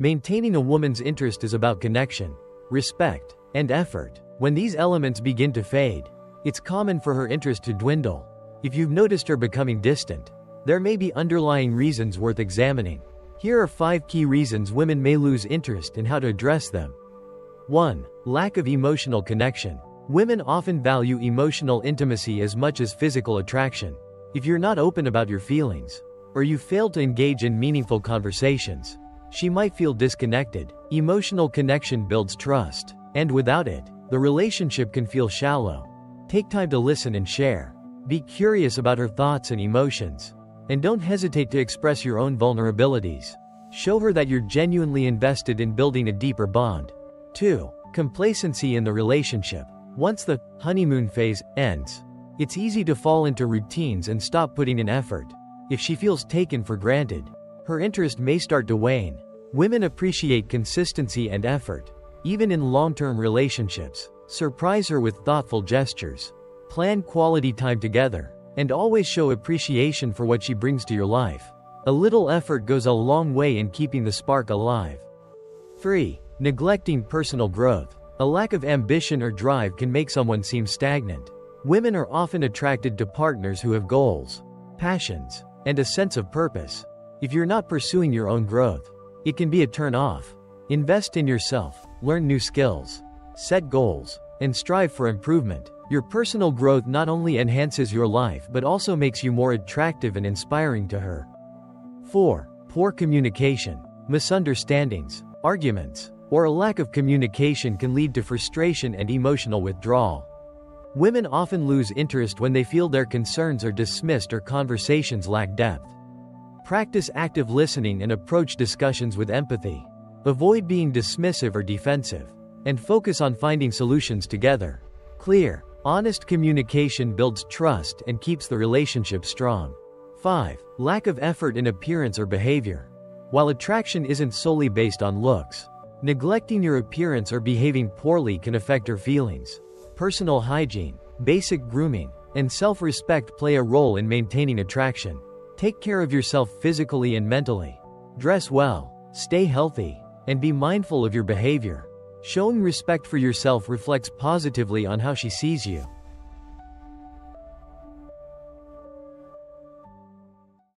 Maintaining a woman's interest is about connection, respect, and effort. When these elements begin to fade, it's common for her interest to dwindle. If you've noticed her becoming distant, there may be underlying reasons worth examining. Here are 5 key reasons women may lose interest and how to address them. 1. Lack of emotional connection. Women often value emotional intimacy as much as physical attraction. If you're not open about your feelings, or you fail to engage in meaningful conversations, she might feel disconnected. Emotional connection builds trust, and without it, the relationship can feel shallow. Take time to listen and share. Be curious about her thoughts and emotions, and don't hesitate to express your own vulnerabilities. Show her that you're genuinely invested in building a deeper bond. 2. Complacency in the relationship. Once the honeymoon phase ends, it's easy to fall into routines and stop putting in effort. If she feels taken for granted, her interest may start to wane. Women appreciate consistency and effort, even in long-term relationships. Surprise her with thoughtful gestures. Plan quality time together, and always show appreciation for what she brings to your life. A little effort goes a long way in keeping the spark alive. 3. Neglecting personal growth. A lack of ambition or drive can make someone seem stagnant. Women are often attracted to partners who have goals, passions, and a sense of purpose. If you're not pursuing your own growth, it can be a turn-off. Invest in yourself, learn new skills, set goals, and strive for improvement. Your personal growth not only enhances your life but also makes you more attractive and inspiring to her. 4. Poor communication. Misunderstandings, arguments, or a lack of communication can lead to frustration and emotional withdrawal. Women often lose interest when they feel their concerns are dismissed or conversations lack depth. Practice active listening and approach discussions with empathy. Avoid being dismissive or defensive, and focus on finding solutions together. Clear, honest communication builds trust and keeps the relationship strong. 5. Lack of effort in appearance or behavior. While attraction isn't solely based on looks, neglecting your appearance or behaving poorly can affect her feelings. Personal hygiene, basic grooming, and self-respect play a role in maintaining attraction. Take care of yourself physically and mentally. Dress well, stay healthy, and be mindful of your behavior. Showing respect for yourself reflects positively on how she sees you.